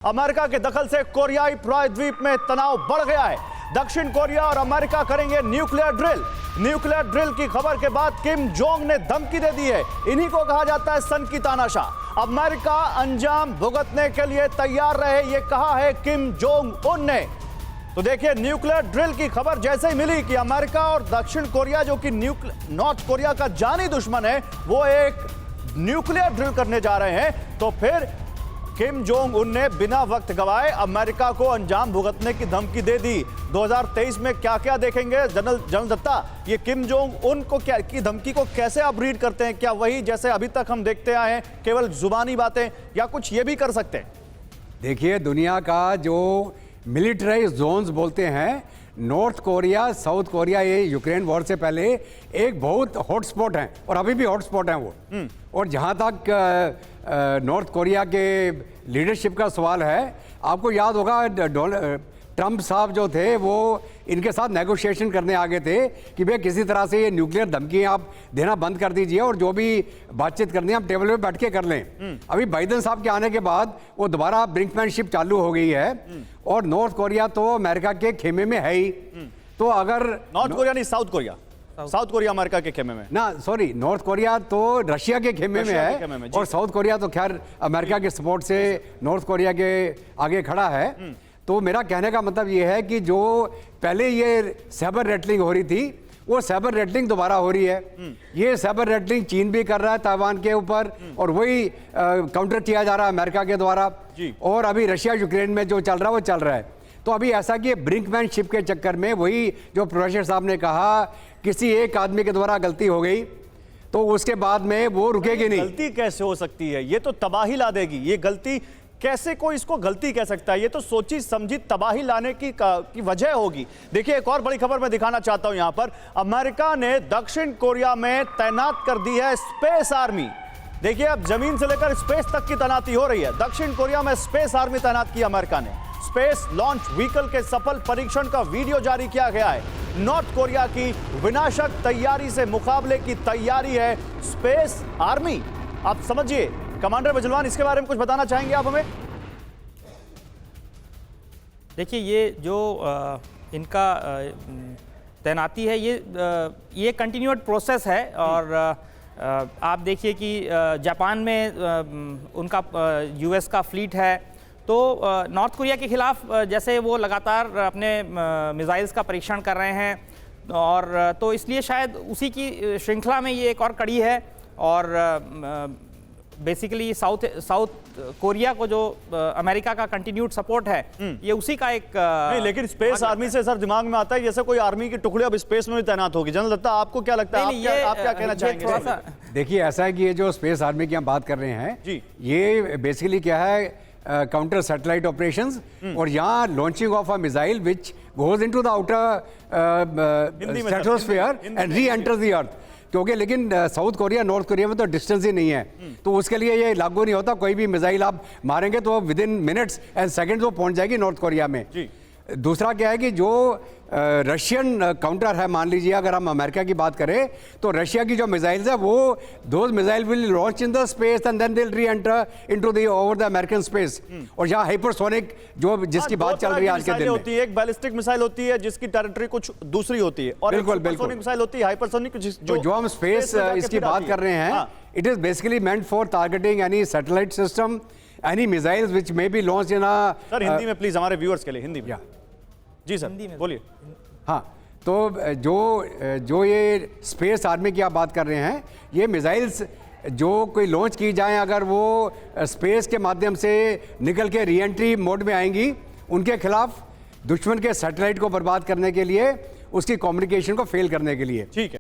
America के दखल से कोरियाई प्रायद्वीप में तनाव बढ़ गया है। दक्षिण कोरिया और अमेरिका करेंगे न्यूक्लियर ड्रिल। न्यूक्लियर ड्रिल की खबर के बाद किम जोंग ने धमकी दे दी है। इन्हीं को कहा जाता है सन की तानाशाह। अमेरिका अंजाम भुगतने के लिए तैयार रहे, ये कहा है किम जोंग उन ने। तो देखिए, न्यूक्लियर ड्रिल की खबर जैसे ही मिली कि अमेरिका और दक्षिण कोरिया, जो कि नॉर्थ कोरिया का जानी दुश्मन है, वो एक न्यूक्लियर ड्रिल करने जा रहे हैं, तो फिर किम जोंग उन ने बिना वक्त गवाए अमेरिका को अंजाम भुगतने की धमकी दे दी। 2023 में क्या क्या देखेंगे जनरल दत्ता, ये किम जोंग उन को क्या की धमकी को कैसे आप रीड करते हैं? क्या वही जैसे अभी तक हम देखते आए हैं, केवल जुबानी बातें, या कुछ ये भी कर सकते हैं? देखिए, दुनिया का जो मिलिटराइज जोन्स बोलते हैं, नॉर्थ कोरिया, साउथ कोरिया, ये यूक्रेन वॉर से पहले एक बहुत हॉटस्पॉट हैं और अभी भी हॉटस्पॉट हैं वो। और जहाँ तक नॉर्थ कोरिया के लीडरशिप का सवाल है, आपको याद होगा ट्रंप साहब जो थे वो इनके साथ नेगोशिएशन करने आ गए थे कि भाई किसी तरह से ये न्यूक्लियर धमकी आप देना बंद कर दीजिए और जो भी बातचीत करनी है आप टेबल पे बैठ के कर लें। अभी बाइडेन साहब के आने के बाद वो दोबारा ब्रिंकमैनशिप चालू हो गई है और नॉर्थ कोरिया तो अमेरिका के खेमे में है ही। तो अगर नॉर्थ कोरिया नहीं, south Korea, south Korea America के खेमे में ना, सॉरी, नॉर्थ कोरिया तो रशिया के खेमे में है और साउथ कोरिया तो खैर अमेरिका के सपोर्ट से नॉर्थ कोरिया के आगे खड़ा है। तो मेरा कहने का मतलब ये है कि जो पहले ये साइबर रेटलिंग हो रही थी, वो साइबर रेटलिंग दोबारा हो रही है। ये साइबर रेटलिंग चीन भी कर रहा है ताइवान के ऊपर और वही काउंटर किया जा रहा है अमेरिका के द्वारा। और अभी रशिया यूक्रेन में जो चल रहा है वो चल रहा है। तो अभी ऐसा कि ब्रिंकमैनशिप के चक्कर में वही जो प्रोफेसर साहब ने कहा, किसी एक आदमी के द्वारा गलती हो गई तो उसके बाद में वो रुकेगी नहीं। गलती कैसे हो सकती है? ये तो तबाही ला देगी। ये गलती कैसे कोई इसको गलती कह सकता है? ये तो सोची समझी तबाही लाने की वजह होगी। देखिए, एक और बड़ी खबर मैं दिखाना चाहता हूं। यहां पर अमेरिका ने दक्षिण कोरिया में तैनात कर दी है स्पेस आर्मी। देखिए, अब जमीन से लेकर स्पेस तक की तैनाती हो रही है। दक्षिण कोरिया में स्पेस आर्मी तैनात की अमेरिका ने। स्पेस लॉन्च व्हीकल के सफल परीक्षण का वीडियो जारी किया गया है। नॉर्थ कोरिया की विनाशक तैयारी से मुकाबले की तैयारी है स्पेस आर्मी। आप समझिए, कमांडर बजलवान, इसके बारे में कुछ बताना चाहेंगे आप हमें? देखिए, ये जो इनका तैनाती है, ये कंटिन्यूड प्रोसेस है। और आप देखिए कि जापान में उनका यूएस का फ्लीट है। तो नॉर्थ कोरिया के खिलाफ जैसे वो लगातार अपने मिसाइल्स का परीक्षण कर रहे हैं, और तो इसलिए शायद उसी की श्रृंखला में ये एक और कड़ी है। और बेसिकली साउथ कोरिया को जो अमेरिका का कंटिन्यूड सपोर्ट है, ये उसी का एक नहीं, लेकिन स्पेस आर्मी से सर दिमाग में आता है जैसे कोई आर्मी की टुकड़ी अब स्पेस में भी तैनात होगी। जनरल दत्ता, आपको क्या लगता है? आप क्या कहना चाहेंगे? देखिए, ऐसा है कि ये जो स्पेस आर्मी की हम बात कर रहे हैं जी, ये बेसिकली क्या है, काउंटर सैटेलाइट ऑपरेशंस। और यहाँ launching of a missile which goes into the outer stratosphere and re enters the earth. क्योंकि लेकिन साउथ कोरिया, नॉर्थ कोरिया में तो डिस्टेंस ही नहीं है, तो उसके लिए ये लागू नहीं होता। कोई भी मिसाइल आप मारेंगे तो with in minutes and seconds वो पहुंच जाएगी नॉर्थ कोरिया में। दूसरा क्या है कि जो रशियन काउंटर है, मान लीजिए अगर हम अमेरिका की बात करें, तो रशिया की जो मिसाइल्स है वो those missile will launch in the space and then they will reenter into the over the American space. और यहाँ हाइपरसोनिक जो जिसकी बात चल रही है आज के दिन में होती है, एक बैलिस्टिक मिसाइल होती है जिसकी टेरिटरी कुछ दूसरी होती है, और सुपरसोनिक मिसाइल होती है, हाइपरसोनिक। जो हम स्पेस इसकी बात कर रहे हैं, it is basically meant for targeting any satellite system, any missiles which may be launched in a. Sir, Hindi में प्लीज, हमारे व्यूअर्स के लिए हिंदी में। जी सर, बोलिए। हाँ, तो जो ये स्पेस आर्मी की आप बात कर रहे हैं, ये मिसाइल्स जो कोई लॉन्च की जाएं, अगर वो स्पेस के माध्यम से निकल के री एंट्री मोड में आएंगी, उनके खिलाफ दुश्मन के सैटेलाइट को बर्बाद करने के लिए, उसकी कम्युनिकेशन को फेल करने के लिए। ठीक है।